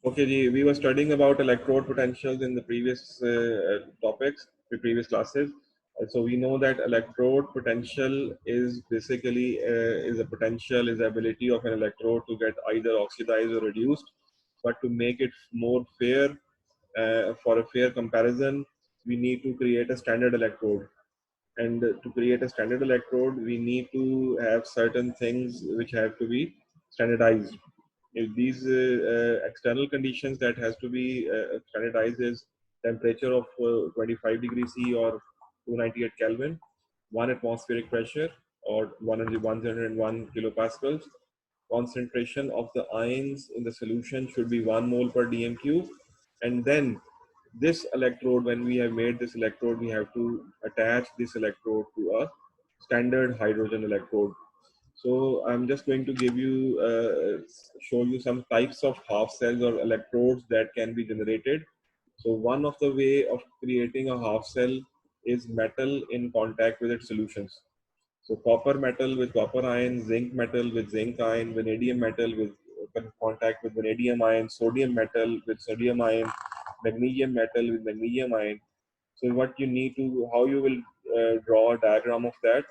Okay, we were studying about electrode potentials in the previous topics, the previous classes. So we know that electrode potential is basically is a potential, is the ability of an electrode to get either oxidized or reduced. But to make it more fair, for a fair comparison, we need to create a standard electrode. And to create a standard electrode, we need to have certain things which have to be standardized. If these external conditions that has to be standardized is temperature of 25 degrees C or 298 Kelvin, 1 atmospheric pressure or 101 kilopascals, concentration of the ions in the solution should be 1 mole per dm cube, and then this electrode, when we have made this electrode, we have to attach this electrode to a standard hydrogen electrode. So I'm just going to give you, show you some types of half cells or electrodes that can be generated. So one of the way of creating a half cell is metal in contact with its solutions. So copper metal with copper ion, zinc metal with zinc ion, vanadium metal with contact with vanadium ion, sodium metal with sodium ion, magnesium metal with magnesium ion. So what you need to, how you will draw a diagram of that,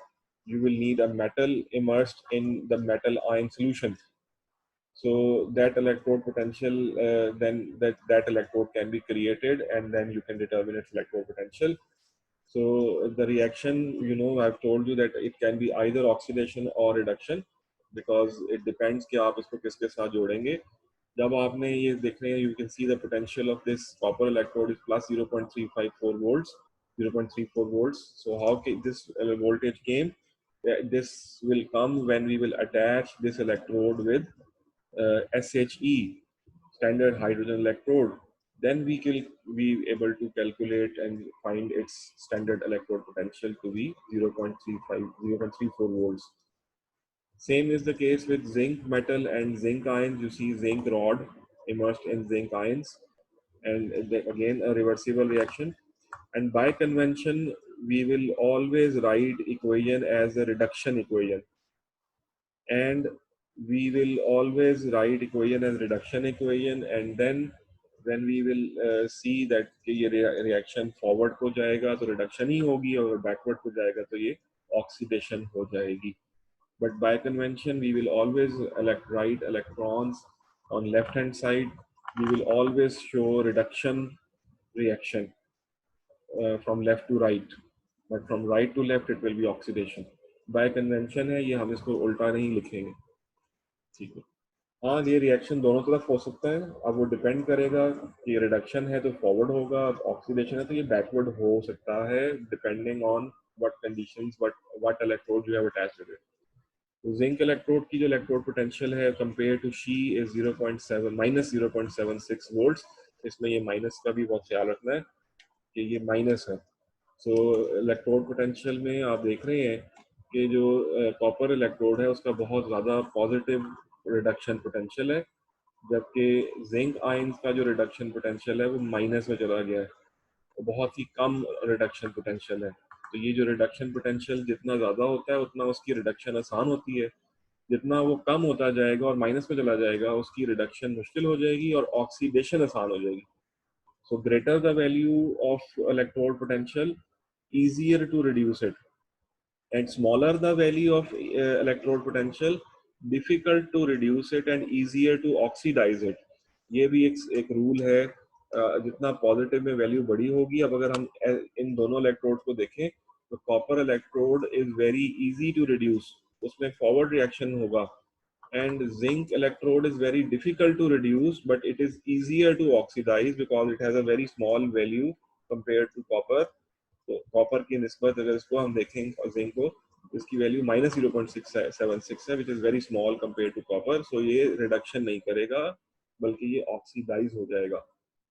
you will need a metal immersed in the metal ion solution. So that electrode potential, then that electrode can be created, and then you can determine its electrode potential. So the reaction, you know, I've told you that it can be either oxidation or reduction, because it depends कि आप इसको किसके साथ जोड़ेंगे. जब आपने ये देख रहे हैं, you can see the potential of this copper electrode is plus 0.354 volts, 0.34 volts. So how this voltage came? This will come when we will attach this electrode with SHE, standard hydrogen electrode. Then we will be able to calculate and find its standard electrode potential to be 0.35, 0.34 volts. Same is the case with zinc metal and zinc ions. You see zinc rod immersed in zinc ions, and again a reversible reaction. And by convention, we will always write equation as a reduction equation, and we will always write equation as reduction equation, and then when we will see that कि ये reaction forward को जाएगा तो reduction ही होगी, और backward को जाएगा तो ये oxidation हो जाएगी. But by convention, we will always write electrons on left hand side. We will always show reduction reaction from left to right, but from right to left it will be oxidation. By convention है ये, हम इसको उल्टा नहीं लिखेंगे. ठीक है. हाँ, ये रिएक्शन दोनों तरफ हो सकता है. अब वो डिपेंड करेगा कि रिडक्शन है तो फॉरवर्ड होगा, ऑक्सीडेशन है तो ये बैकवर्ड हो सकता है, depending on what conditions, what electrode you have attached to it. Zinc electrode की जो इलेक्ट्रोड पोटेंशियल है compare to SHE is 0.7 minus 0.76 volts. इसमें ये माइनस का भी बहुत ख्याल रखना है कि ये माइनस है. सो इलेक्ट्रोड पोटेंशियल में आप देख रहे हैं कि जो कॉपर इलेक्ट्रोड है उसका बहुत ज़्यादा पॉजिटिव रिडक्शन पोटेंशियल है, जबकि जिंक आयंस का जो रिडक्शन पोटेंशियल है वो माइनस में चला गया है, तो बहुत ही कम रिडक्शन पोटेंशियल है. तो ये जो रिडक्शन पोटेंशियल जितना ज़्यादा होता है उतना उसकी रिडक्शन आसान होती है. जितना वो कम होता जाएगा और माइनस में चला जाएगा उसकी रिडक्शन मुश्किल हो जाएगी और ऑक्सीडेशन आसान हो जाएगी. So greater the value of electrode potential, easier to reduce it, and smaller the value of electrode potential, difficult to reduce it and easier to oxidize it. ये भी एक रूल है. जितना पॉजिटिव में वैल्यू बड़ी होगी, अब अगर हम इन दोनों इलेक्ट्रोड को देखें तो copper electrode is very easy to reduce, उसमें फॉरवर्ड रिएक्शन होगा, and zinc electrode is very difficult to reduce, but it is easier to oxidize because it has a very small value compared to copper. तो copper की निस्बत अगर इसको हम देखें zinc को, इसकी वैल्यू माइनस 0.676 है, which is very small compare to copper. So ये रिडक्शन नहीं करेगा बल्कि ये ऑक्सीडाइज हो जाएगा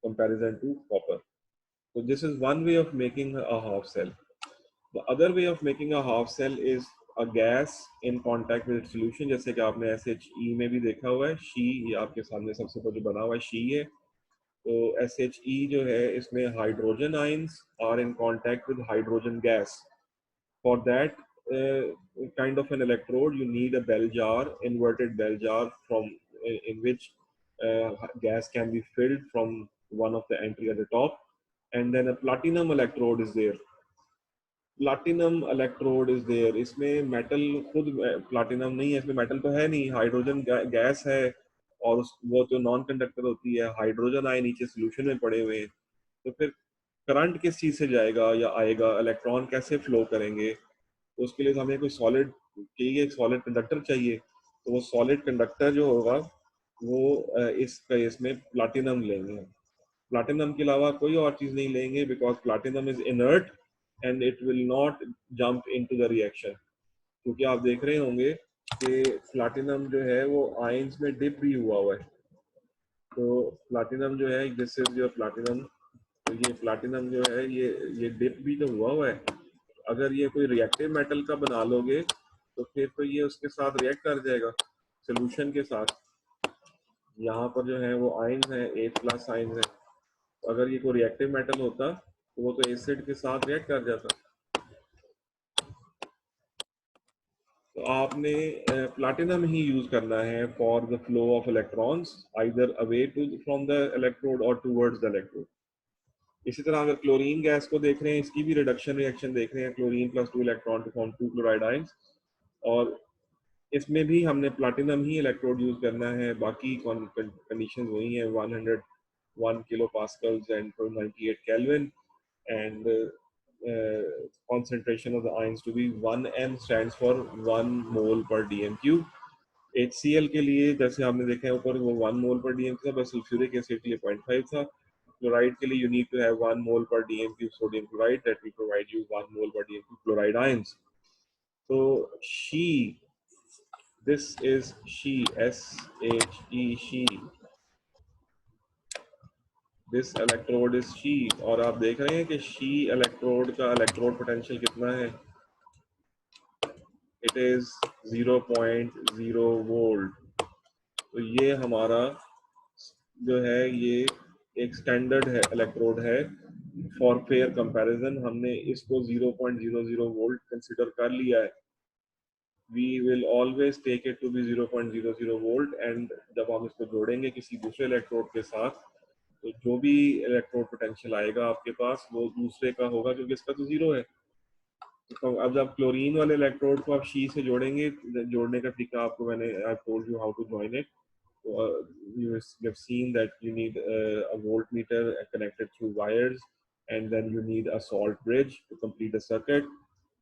comparison to copper. So this is one way of making a half cell. The other way of making a half cell is a gas in contact with its solution, जैसे कि आपने SHE में भी देखा हुआ है. शी, ये आपके सामने सबसे पहले बना हुआ है शी है. तो SHE जो है इसमें hydrogen ions are in contact with hydrogen gas. For that kind of an electrode, you need a bell jar, inverted bell jar, from in which gas can be filled from one of the entry at the top, and then a platinum electrode is there. Platinum electrode is there, इसमें metal खुद platinum नहीं है, इसमें metal तो है नहीं, hydrogen gas है, और वो जो नॉन कंडक्टर होती है हाइड्रोजन आए नीचे सोल्यूशन में पड़े हुए हैं। तो फिर करंट किस चीज से जाएगा या आएगा, इलेक्ट्रॉन कैसे फ्लो करेंगे? तो उसके लिए हमें कोई सॉलिड चाहिए, एक सॉलिड कंडक्टर चाहिए। तो वो सॉलिड कंडक्टर जो होगा वो इस केस में प्लाटिनम लेंगे। प्लाटिनम के अलावा कोई और चीज नहीं लेंगे, because platinum is inert and it will not jump into the reaction. क्योंकि आप देख रहे होंगे कि प्लाटिनम जो है वो आयंस में डिप भी हुआ है। तो प्लाटिनम जो है, दिस इज योर प्लाटिनम, तो ये प्लाटिनम जो है ये डिप भी तो हुआ है। अगर ये कोई रिएक्टिव मेटल का बना लोगे तो फिर तो ये उसके साथ रिएक्ट कर जाएगा सोल्यूशन के साथ। यहाँ पर जो है वो आयंस है, H+ आयंस है। तो अगर ये कोई रिएक्टिव मेटल होता तो वो तो एसिड के साथ रिएक्ट कर जाता। तो आपने प्लाटिनम ही यूज करना है for the flow of electrons, either away to from the electrode और टूवर्ड्स द इलेक्ट्रोड। इसी तरह अगर क्लोरीन गैस को देख रहे हैं, इसकी भी रिडक्शन रिएक्शन देख रहे हैं, chlorine plus 2 electron to form 2 chloride ions, और इसमें भी हमने प्लाटिनम ही इलेक्ट्रोड यूज करना है। बाकी कंडीशन वही है, 101 kilo pascals and 98 kelvin, and concentration of the ions to be 1m stands for 1 mole per dm cube। HCl के लिए जैसे आपने देखा है ऊपर, वो 1 मोल पर dm था, बस सल्फ्यूरिक एसिड के लिए 0.5 था। क्लोराइड के लिए you need to have 1 mole per dm cube sodium chloride, that will provide you 1 mole per dm cube chloride ions। So she, this is she, SHE, she, this electrode is she. और आप देख रहे हैं कि she electrode का electrode potential कितना है, it is 0.0 volt. तो ये हमारा जो है ये एक स्टैंडर्ड है इलेक्ट्रोड है फॉर फेयर कंपैरिजन। हमने इसको 0.00 वोल्ट कंसिडर कर लिया है। We will always take it to be 0.00 volt, and जब हम इसको जोड़ेंगे किसी दूसरे इलेक्ट्रोड के साथ तो जो भी इलेक्ट्रोड पोटेंशियल आएगा आपके पास वो दूसरे का होगा, क्योंकि इसका तो जीरो है। तो अब जब क्लोरीन वाले इलेक्ट्रोड को आप शी से जोड़ेंगे, जोड़ने का तरीका आपको मैंने I told you how to join it. You have seen that you need a voltmeter connected through wires, and then you need a salt bridge to complete the circuit।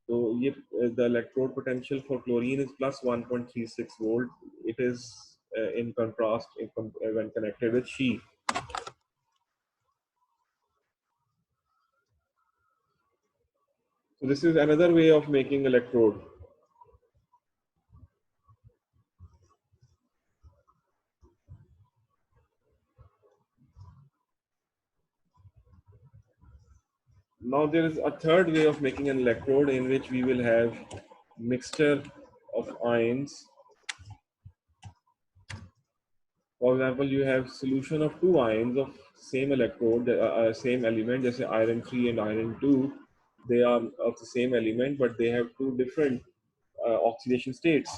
तो ये the electrode potential for chlorine is plus 1.36 volt। It is in contrast when connected with She। So this is another way of making electrode। Now there is a third way of making an electrode in which we will have mixture of ions। For example, you have solution of two ions of same electrode, same element, जैसे iron 3 and iron 2, they are of the same element but they have two different oxidation states।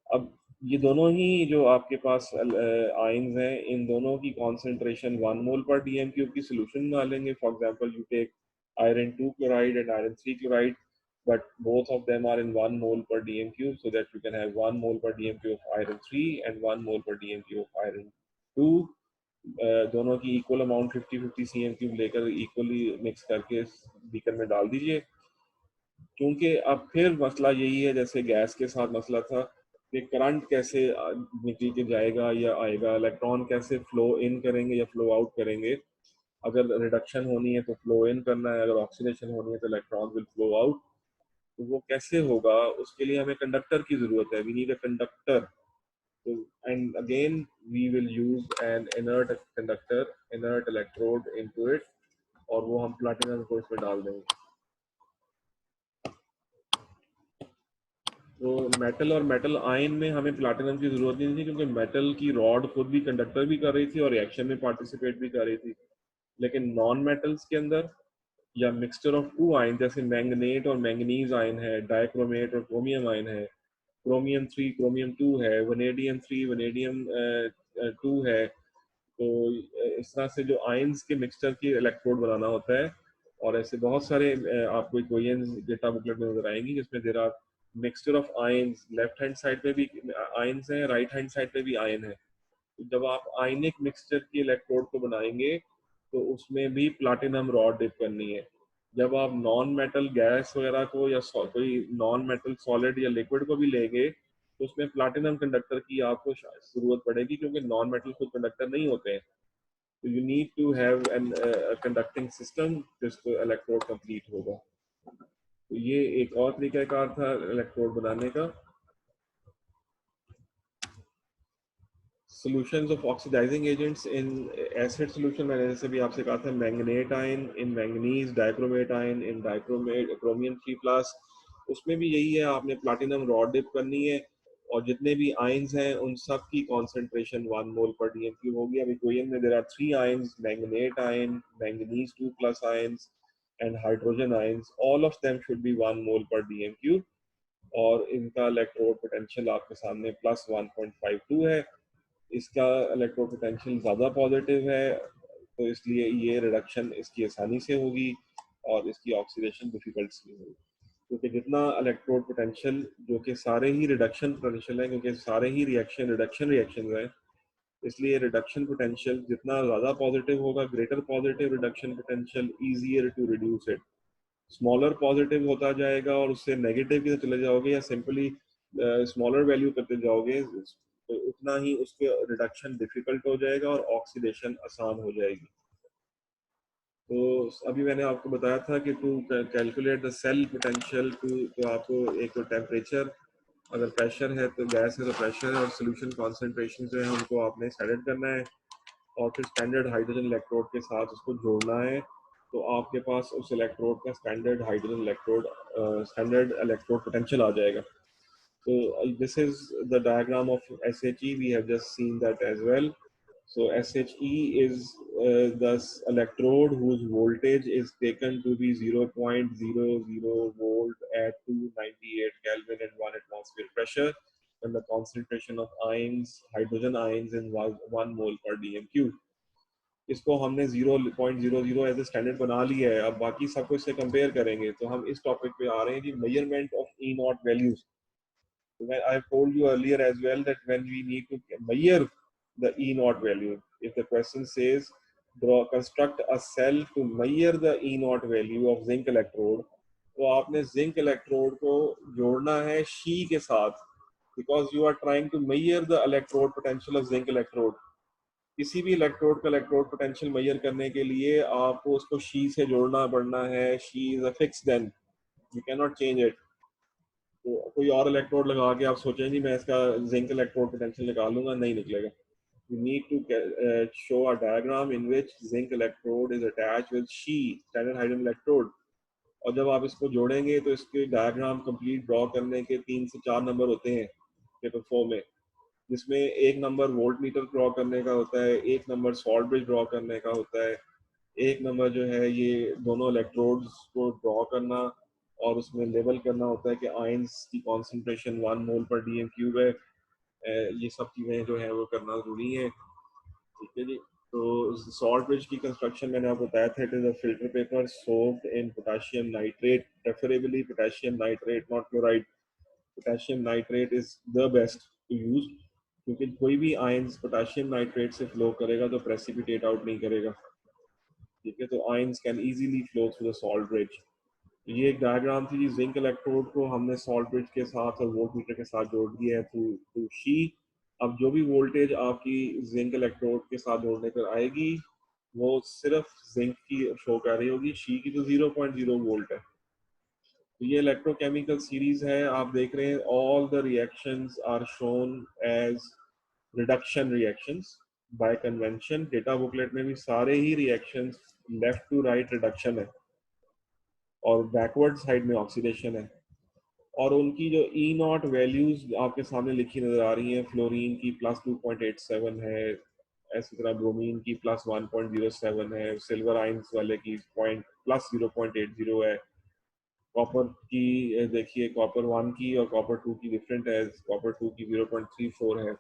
अब ये दोनों ही जो आपके पास ions हैं, इन दोनों की concentration 1 mole पर डीएम क्यूब की सोल्यूशन में डालेंगे। For example you take iron 2 chloride and iron 3 chloride, but both of them are in 1 mole per dm cube, so that you can have 1 mole per dm cube of iron 3 and 1 mole per dm cube of iron 2। दोनों की equal amount 50-50 cm cube लेकर equally mix करके beaker में डाल दीजिए। क्योंकि अब फिर मसला यही है जैसे गैस के साथ मसला था कि करंट कैसे निकल के जाएगा या आएगा, इलेक्ट्रॉन कैसे फ्लो इन करेंगे या फ्लो आउट करेंगे। अगर रिडक्शन होनी है तो फ्लो इन करना है, अगर ऑक्सीडेशन होनी है तो इलेक्ट्रॉन विल फ्लो आउट। तो वो कैसे होगा, उसके लिए हमें कंडक्टर की जरूरत है, वी नीड अ कंडक्टर। तो and again we will use an inert conductor, inert electrode into it, और वो हम प्लैटिनम को इसमें डाल देंगे। तो मेटल और मेटल आयन में हमें प्लैटिनम की जरूरत नहीं थी, क्योंकि मेटल की रॉड खुद भी कंडक्टर भी कर रही थी और रिएक्शन में पार्टिसिपेट भी कर रही थी। लेकिन नॉन मेटल्स के अंदर या मिक्सचर ऑफ टू आयन, जैसे मैंगनेट और मैंगनीज आयन है, डाइक्रोमेट और क्रोमियम आयन है, क्रोमियम 3 क्रोमियम 2 है, वनेडियम 3 वनेडियम टू है। तो इस तरह से जो आयंस के मिक्सचर की इलेक्ट्रोड बनाना होता है। और ऐसे बहुत सारे आपको इक्वेशंस डेटा बुकलेट में नजर आएंगी जिसमें there are mixture of ions, left hand side पे भी आयंस है, राइट हैंड साइड पे भी आयन है। तो जब आप आयनिक मिक्सचर की इलेक्ट्रोड को बनाएंगे तो उसमें भी प्लाटिनम रॉड डिप करनी है। जब आप नॉन मेटल गैस वगैरह को या कोई नॉन मेटल सॉलिड या लिक्विड को भी लेंगे तो उसमें प्लाटिनम कंडक्टर की आपको जरूरत पड़ेगी, क्योंकि नॉन मेटल खुद कंडक्टर नहीं होते हैं। तो you need to have an conducting system जिसको इलेक्ट्रोड कंप्लीट होगा। तो ये एक और तरीकाकार था इलेक्ट्रोड बनाने का। Solutions of oxidising agents in acid solution, मैंने जैसे भी आपसे कहा था, manganate ion in manganese, dichromate ion in dichromate chromium 3+। उसमें भी यही है, आपने प्लैटिनम रॉड डिप करनी है और जितने भी आयंस हैं उन सब की कॉन्सेंट्रेशन 1 मोल पर डीएमक्यू होगी। अब इक्वेशन में there are 3 ions, manganate ion, manganese 2+ ions and hydrogen ions, all of them should be 1 mole per DMQ. और इनका इलेक्ट्रोड पोटेंशियल आपके सामने +1.52 है। इसका इलेक्ट्रो पोटेंशियल ज़्यादा पॉजिटिव है, तो इसलिए ये रिडक्शन इसकी आसानी से होगी और इसकी ऑक्सीडेशन डिफिकल्ट नहीं होगी। क्योंकि जितना इलेक्ट्रोड पोटेंशियल, जो कि सारे ही रिडक्शन पोटेंशियल है, क्योंकि सारे ही रिडक्शन रिएक्शन है, इसलिए रिडक्शन पोटेंशियल जितना ज़्यादा पॉजिटिव होगा, greater positive reduction potential, easier to reduce it. Smaller positive होता जाएगा और उससे नेगेटिव की तरफ चले जाओगे या सिंपली स्मॉलर वैल्यू करते जाओगे तो उतना ही उसके रिडक्शन डिफिकल्ट हो जाएगा और ऑक्सीडेशन आसान हो जाएगी। तो अभी मैंने आपको बताया था कि to calculate the cell potential, तो आपको एक तो टेम्परेचर, अगर प्रेशर है तो गैस है तो प्रेशर है, और सोल्यूशन कॉन्सेंट्रेशन जो है उनको आपने स्टैंडर्ड करना है और फिर स्टैंडर्ड हाइड्रोजन इलेक्ट्रोड के साथ उसको जोड़ना है। तो आपके पास उस इलेक्ट्रोड का standard hydrogen electrode, standard electrode potential आ जाएगा। So this is the diagram of SHE. We have just seen that as well. So SHE is the electrode whose voltage is taken to be 0.00 volt at 298 Kelvin and 1 atmosphere pressure, and the concentration of ions, hydrogen ions in 1 mole per dmq. इसको हमने 0.00 as a standard बना लिया है। अब बाकी सबको इससे compare करेंगे तो हम इस टॉपिक पे आ रहे हैं कि measurement of E nought values. I have told you earlier as well that when we need to measure the E naught value, if the question says construct a cell to measure the E naught value of zinc electrode, तो आपने zinc electrode को जोड़ना है She के साथ, because you are trying to measure the electrode potential of zinc electrode. किसी भी electrode का इलेक्ट्रोड पोटेंशियल मेजर करने के लिए आपको उसको शी से जोड़ना पड़ना है। SHE is a fix, then you can not change it. तो कोई और इलेक्ट्रोड लगा के आप सोचें जी मैं इसका जिंक इलेक्ट्रोड पोटेंशियल निकालूंगा, नहीं निकलेगा। You need to show a diagram in which zinc electrode is attached with She, standard hydrogen electrode. और जब आप इसको जोड़ेंगे तो इसके डायग्राम कंप्लीट ड्रॉ करने के 3 से 4 नंबर होते हैं पेपर 4 में, जिसमें एक नंबर वोल्ट मीटर ड्रॉ करने का होता है, एक नंबर सॉल्ट ब्रिज ड्रॉ करने का होता है, एक नंबर जो है ये दोनों इलेक्ट्रोड्स को ड्रॉ करना और उसमें लेबल करना होता है कि आयंस की कॉन्सेंट्रेशन 1 मोल पर डीएम क्यूब है। ये सब चीज़ें जो है वो करना ज़रूरी है। ठीक है जी। तो सॉल्ट ब्रिज की कंस्ट्रक्शन मैंने आपको बताया था, it is a filter paper soaked in potassium nitrate, preferably potassium nitrate not chloride. Potassium nitrate is the best to use, क्योंकि कोई भी आयंस पोटेशियम नाइट्रेट से फ्लो करेगा तो प्रेसिपिटेट आउट नहीं करेगा। ठीक है, तो ions can easily flow through the salt bridge. ये एक डायग्राम थी, जिंक इलेक्ट्रोड को हमने सॉल्ट ब्रिज के साथ और वोल्ट मीटर के साथ जोड़ दिया है थ्रू टू शी। अब जो भी वोल्टेज आपकी जिंक इलेक्ट्रोड के साथ जोड़ने पर आएगी वो सिर्फ जिंक की शो कर रही होगी, शी की तो 0.0 वोल्ट है। तो ये इलेक्ट्रोकेमिकल सीरीज है, आप देख रहे हैं all the reactions are shown as reduction reactions by convention. Data booklet में भी सारे ही reactions left to right reduction है और बैकवर्ड साइड में ऑक्सीडेशन है। और उनकी जो ई नॉट वैल्यूज आपके सामने लिखी नजर आ रही हैं, फ्लोरीन की +2.87 है, ऐसी तरह ब्रोमीन की +1.07 है, सिल्वर आइंस वाले की +0.80 है। कॉपर की देखिए, कॉपर 1 की और कॉपर 2 की डिफरेंट है, कॉपर 2 की 0.34 है।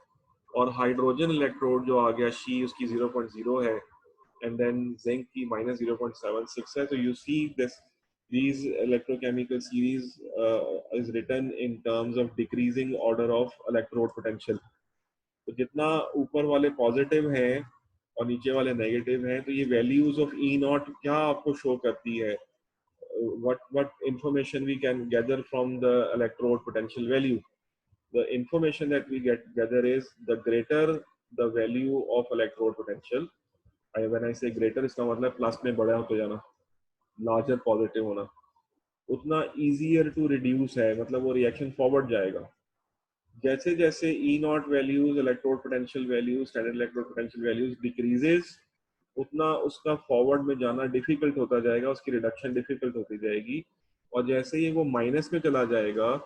और हाइड्रोजन इलेक्ट्रोड जो आ गया शी उसकी 0.0 है, and then zinc की -0.76 है. So you see this these electrochemical series is written in terms of decreasing order of electrode potential. तो जितना ऊपर वाले पॉजिटिव हैं और नीचे वाले नेगेटिव हैं, तो ये वैल्यूज ऑफ ई नॉट क्या आपको शो करती है? what information we can gather from the electrode potential value? The information that we gather is the greater the value of electrode potential. When I say greater, इसका मतलब plus में बड़ा होते जाना, लार्जर पॉजिटिव होना, उतना easier to reduce है, मतलब वो रिएक्शन फॉरवर्ड जाएगा. जैसे जैसे E nought values, electrode potential values, standard electrode potential values decreases, उतना उसका फॉरवर्ड में जाना डिफिकल्ट होता जाएगा, उसकी रिडक्शन डिफिकल्ट होती जाएगी. और जैसे ही वो माइनस में चला जाएगा,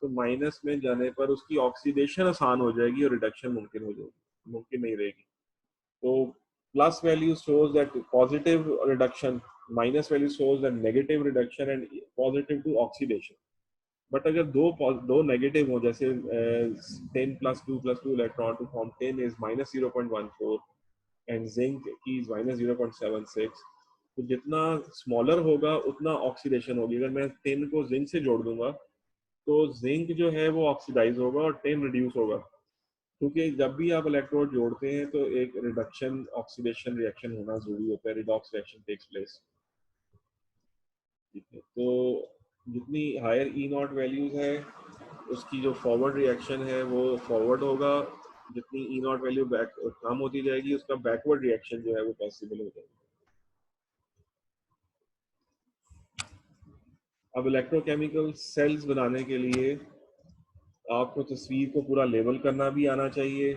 तो माइनस में जाने पर उसकी ऑक्सीडेशन आसान हो जाएगी और रिडक्शन मुमकिन हो जाएगी, मुमकिन नहीं रहेगी. तो plus value shows that positive reduction, minus value shows that negative reduction and positive to oxidation. But अगर दो नेगेटिव हो, जैसे 10 + 2 electron to form 10 is -0.14 and zinc की इज -0.76, तो जितना स्मॉलर होगा उतना ऑक्सीडेशन होगी. अगर मैं 10 को जिंक से जोड़ दूंगा तो जिंक जो है वो ऑक्सीडाइज होगा और 10 रिड्यूस होगा, क्योंकि जब भी आप इलेक्ट्रोड जोड़ते हैं तो एक रिडक्शन ऑक्सीडेशन रिएक्शन होना जरूरी होता है, रिडॉक्स रिएक्शन टेक्स प्लेस. ठीक है, तो जितनी हायर ई नॉट वैल्यूज है उसकी जो फॉरवर्ड रिएक्शन है वो फॉरवर्ड होगा, जितनी ई नॉट वैल्यू बैक कम होती जाएगी उसका बैकवर्ड रिएक्शन जो है वो पॉसिबल हो जाएगा. अब इलेक्ट्रोकेमिकल सेल्स बनाने के लिए आपको तस्वीर को पूरा लेबल करना भी आना चाहिए.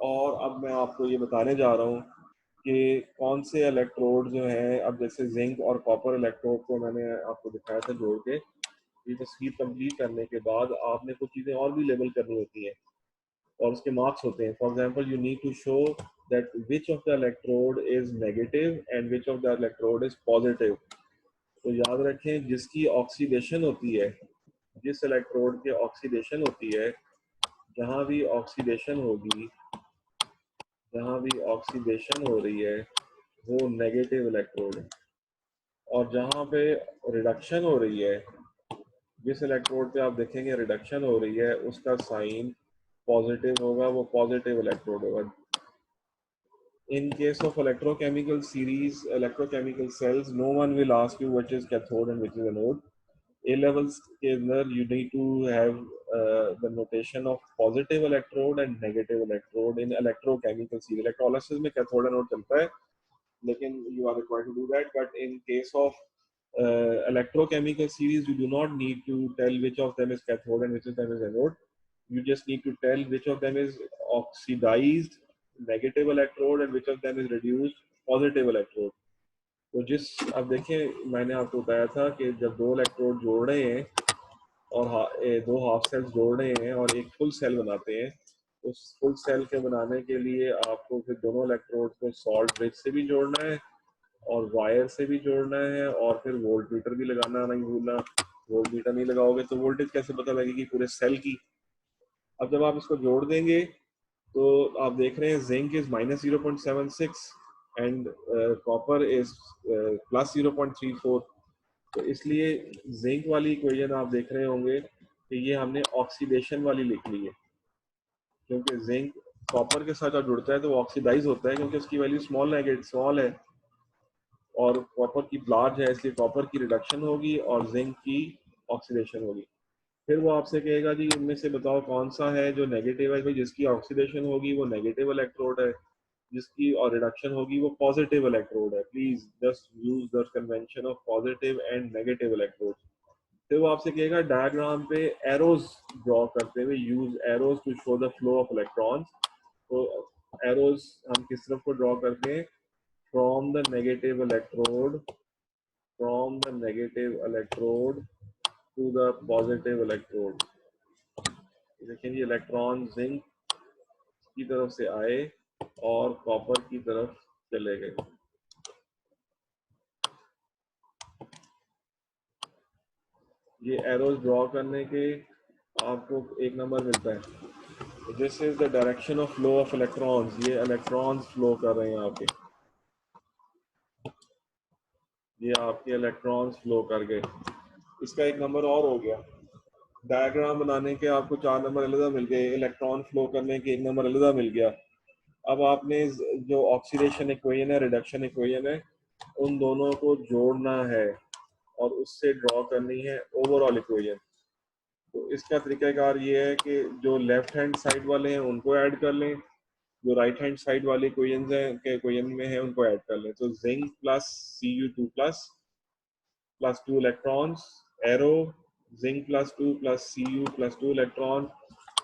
और अब मैं आपको ये बताने जा रहा हूँ कि कौन से इलेक्ट्रोड जो है, अब जैसे जिंक और कॉपर इलेक्ट्रोड को मैंने आपको दिखाया था जोड़ के, ये तस्वीर कंप्लीट करने के बाद आपने कुछ चीज़ें और भी लेबल करनी होती हैं और उसके मार्क्स होते हैं. For example you need to show that which of the electrode is negative and which of the electrode is positive. तो याद रखें, जिसकी ऑक्सीडेशन होती है, जिस इलेक्ट्रोड के ऑक्सीडेशन होती है, जहाँ भी ऑक्सीडेशन होगी, जहाँ भी ऑक्सीडेशन हो रही है वो नेगेटिव इलेक्ट्रोड है. और जहाँ पे रिडक्शन हो रही है, जिस इलेक्ट्रोड पे आप देखेंगे रिडक्शन हो रही है, उसका साइन पॉजिटिव होगा, वो पॉजिटिव इलेक्ट्रोड होगा. In case of electrochemical series, electrochemical cells, no one will ask you which is cathode and which is anode. A levels के अंदर you need to have the notation of positive electrode and negative electrode in electrochemical series. Electrolysis में cathode anode चलता है, लेकिन you are required to do that. But in case of electrochemical series, you do not need to tell which of them is cathode and which of them is anode. You just need to tell which of them is oxidized negative electrode and which of them is reduced positive electrode. तो जिस, अब देखिए मैंने आपको बताया था कि जब दो इलेक्ट्रोड जोड़ रहे हैं और दो हाफ सेल्स जोड़ रहे हैं और एक फुल सेल बनाते हैं, उस फुल सेल के बनाने के लिए आपको फिर दोनों इलेक्ट्रोड को सॉल्ट ब्रिज से भी जोड़ना है और वायर से भी जोड़ना है और फिर वोल्ट मीटर भी लगाना नहीं भूलना. वोल्ट मीटर नहीं लगाओगे तो वोल्टेज कैसे पता लगेगी पूरे सेल की? अब जब आप इसको जोड़ देंगे तो आप देख रहे हैं zinc is -0.76 and copper is +0.34. तो इसलिए जिंक वाली इक्वेशन आप देख रहे होंगे कि ये हमने ऑक्सीडेशन वाली लिख ली है, क्योंकि जिंक कॉपर के साथ जब जुड़ता है तो वो ऑक्सीडाइज होता है, क्योंकि उसकी वैल्यू स्मॉल है और कॉपर की लार्ज है, इसलिए कॉपर की रिडक्शन होगी और जिंक की ऑक्सीडेशन होगी. फिर वो आपसे कहेगा जी इनमें से बताओ कौन सा है जो नेगेटिव है. भाई जिसकी ऑक्सीडेशन होगी वो नेगेटिव इलेक्ट्रोड है, जिसकी और रिडक्शन होगी वो पॉजिटिव इलेक्ट्रोड है. Please just use the convention of positive and negative electrode. फिर वो आपसे कहेगा डायग्राम पे एरोज ड्रॉ करते हुए, use arrows to show the flow of electrons. तो एरोज हम किस तरफ को ड्रॉ करते हैं? From the negative electrode, from the negative electrode to the positive electrode. लेकिन ये इलेक्ट्रॉन जिंक की तरफ से आए और कॉपर की तरफ चले गए. ये एरोज ड्रॉ करने के आपको एक नंबर मिलता है. This is the direction of flow of electrons, ये इलेक्ट्रॉन्स फ्लो कर रहे हैं आपके, ये आपके इलेक्ट्रॉन्स फ्लो कर गए। इसका एक नंबर और हो गया, डायग्राम बनाने के आपको 4 नंबर अलग मिल गए, इलेक्ट्रॉन फ्लो करने के 1 नंबर अलग मिल गया। अब आपने जो ऑक्सीडेशन इक्वेशन है, रिडक्शन इक्वेशन है, उन दोनों को जोड़ना है और उससे ड्रॉ करनी है ओवरऑल इक्वेशन। तो इसका तरीकाकार ये है कि जो लेफ्ट हैंड साइड वाले हैं उनको ऐड कर लें, जो राइट हैंड साइड वाले इक्वेशंस हैं के इक्वेशन में है उनको ऐड कर लें। तो zinc plus Cu2 plus 2 electrons, arrow zinc plus 2 plus Cu plus 2 electron.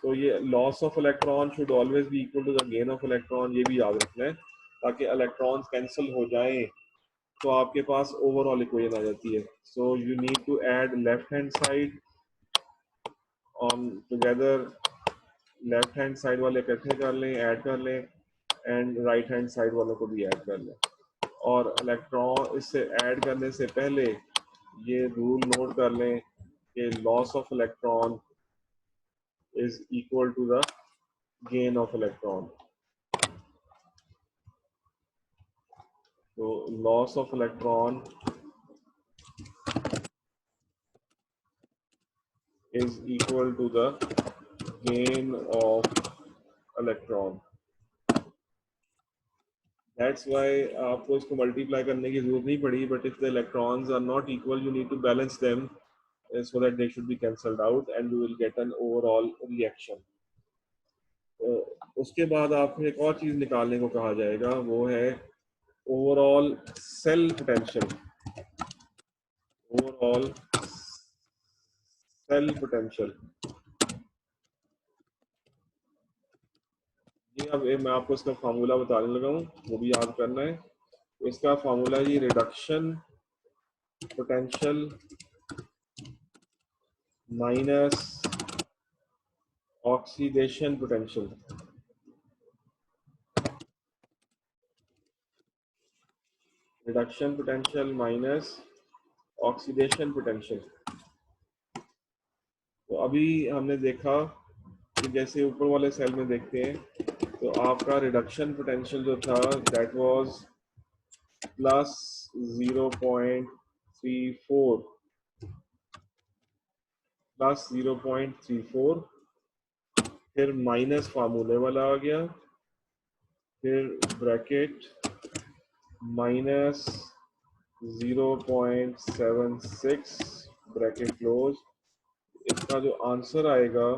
तो ये loss of electron should always be equal to the gain of electron, ये भी याद रखना है ताकि इलेक्ट्रॉन्स कैंसिल हो जाएं तो आपके पास ओवरऑल इक्वेशन आ जाती है। So you need to add left hand side on together, left hand side वाले इकट्ठे कर लें, ऐड कर लें, एंड राइट हैंड साइड वालों को भी ऐड कर लें। और इलेक्ट्रॉन इससे ऐड करने से पहले ये रूल नोट कर लें कि loss of electron is equal to the gain of electron. तो loss of electron is equal to the gain of electron. That's why आपको इसको मल्टीप्लाई करने की जरूरत नहीं पड़ी, but if the electrons are not equal, you need to balance them so that they should be cancelled out and you will get an overall reaction. उसके बाद आपको एक और चीज निकालने को कहा जाएगा, वो है overall cell potential. Overall cell potential, ये अब मैं आपको इसका फार्मूला बताने लगा हूँ, वो भी याद करना है। इसका फार्मूला ये reduction potential minus oxidation potential, reduction potential minus oxidation potential. तो अभी हमने देखा कि जैसे ऊपर वाले सेल में देखते हैं तो आपका रिडक्शन पोटेंशियल जो था दैट वाज प्लस 0.34, प्लस 0.34, फिर माइनस फार्मूले वाला आ गया, फिर ब्रैकेट माइनस 0.76 ब्रैकेट क्लोज। इसका जो आंसर आएगा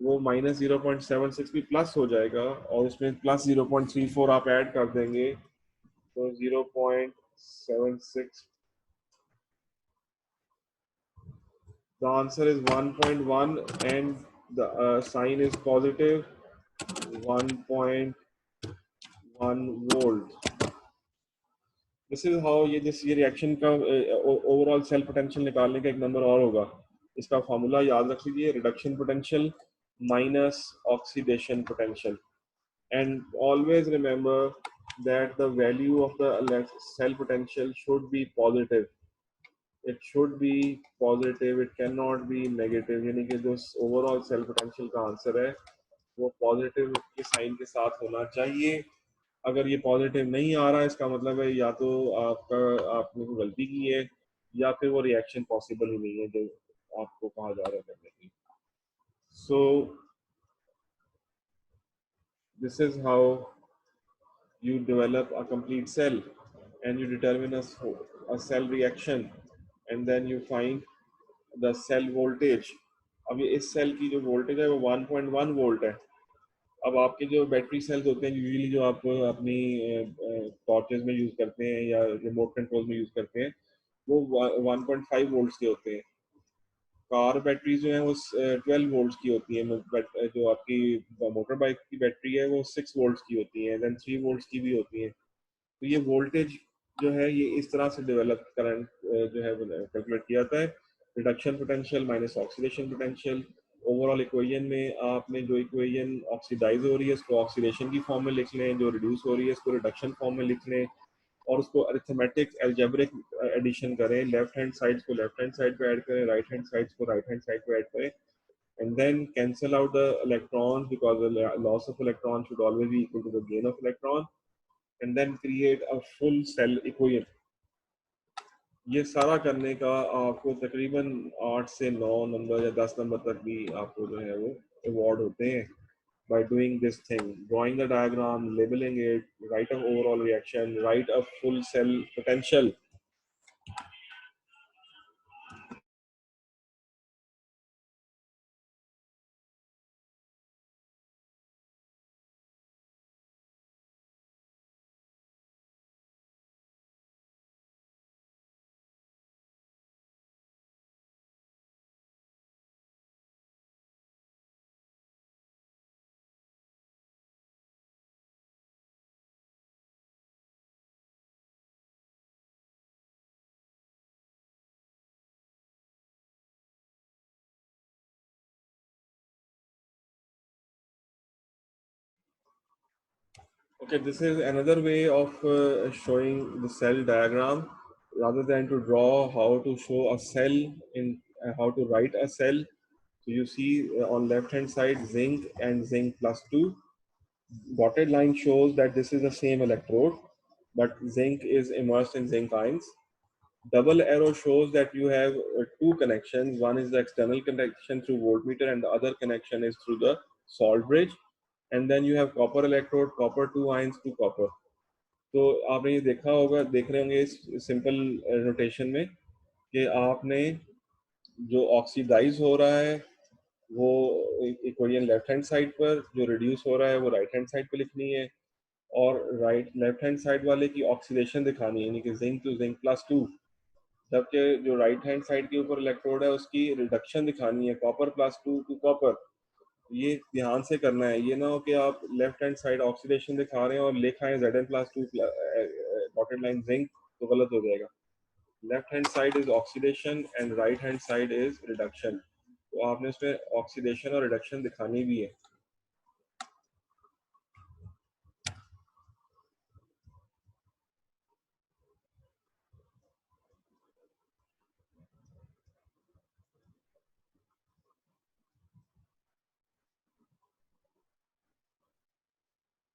वो माइनस 0.76 भी प्लस हो जाएगा और उसमें प्लस 0.34 आप ऐड कर देंगे तो 0.76, the answer is 1.1 and the sign is positive 1.1 volt. This is how ये रिएक्शन का ओवरऑल सेल पोटेंशियल निकालने का एक नंबर और होगा। इसका फॉर्मूला याद रख लीजिए, reduction potential minus oxidation potential, and always remember that the value of the cell potential should be positive, it should be positive, it can not be negative. यानी कि जो ओवरऑल सेल पोटेंशियल का answer है वो positive के sign के साथ होना चाहिए। अगर ये पॉजिटिव नहीं आ रहा है इसका मतलब है या तो आपने कोई गलती की है या फिर वो रिएक्शन पॉसिबल ही नहीं है जो आपको कहा जा रहा है करने की। So this is how you develop a complete cell and you determine a cell reaction and then you find the cell voltage। अब ये इस सेल की जो वोल्टेज है वो 1.1 वोल्ट है। अब आपके जो बैटरी सेल्स होते हैं यूजुअली जो आप अपनी टॉर्चेस में यूज करते हैं या रिमोट कंट्रोल में यूज करते हैं वो 1.5 वोल्ट्स के होते हैं। कार बैटरी जो है वो 12 वोल्ट्स की होती है, जो आपकी मोटर बाइक की बैटरी है वो 6 वोल्ट्स की होती है, देन 3 वोल्ट्स की भी होती है। तो ये वोल्टेज जो है ये इस तरह से डेवलप करंट जो है कैलकुलेट किया जाता है, reduction potential minus oxidation potential. Overall equation में आपने जो इक्वेशन ऑक्सीडाइज हो रही है उसको ऑक्सीडेशन की फॉर्म में लिख लें, जो रिड्यूस हो रही है उसको रिडक्शन फॉर्म में लिख लें और उसको अरिथमेटिक एल्जेब्रिक एडिशन करें, लेफ्ट हैंड साइड को लेफ्ट हैंड साइड पे ऐड करें, राइट हैंड साइड को राइट हैंड साइड पे ऐड करें। and then cancel out the electrons, because the loss of electron should always be equal to the gain of electron, and then create a full cell equation. ये सारा करने का आपको तकरीबन 8 से 9 number या 10 नंबर तक भी आपको जो है वो अवार्ड होते हैं by doing this thing: drawing the diagram, labeling it, write a overall reaction, write a full cell potential. Okay, this is another way of showing the cell diagram. Rather than to draw how to show a cell in how to write a cell. So you see on left hand side zinc and zinc plus 2. Dotted line shows that this is the same electrode, but zinc is immersed in zinc ions. Double arrow shows that you have two connections. One is the external connection through voltmeter, and the other connection is through the salt bridge. And then you have copper electrode, copper 2 ions to copper. तो आपने ये देखा होगा, देख रहे होंगे इस simple notation में कि आपने जो ऑक्सीडाइज हो रहा है वो इक्वेशन लेफ्ट हैंड साइड पर, जो रिड्यूस हो रहा है वो राइट हैंड साइड पे लिखनी है, और राइट लेफ्ट हैंड साइड वाले की ऑक्सीडेशन दिखानी है, यानी कि जिंक टू जिंक प्लस 2, जबकि जो राइट हैंड साइड के ऊपर इलेक्ट्रोड है उसकी रिडक्शन दिखानी है, कॉपर प्लस 2 टू कॉपर। ये ध्यान से करना है, ये ना हो कि आप लेफ्ट हैंड साइड ऑक्सीडेशन दिखा रहे हैं और लिखा है Zn plus 2 dotted line zinc, तो गलत हो जाएगा। Left hand side is oxidation and right hand side is reduction, तो आपने उसमें ऑक्सीडेशन और रिडक्शन दिखानी भी है।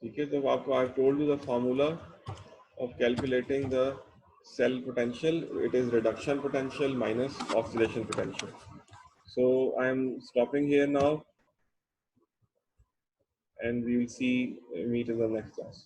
ठीक है, तो आपको आई told you the formula of calculating the cell potential. It is reduction potential minus oxidation potential. So I am stopping here now, and we will see meet in the next class.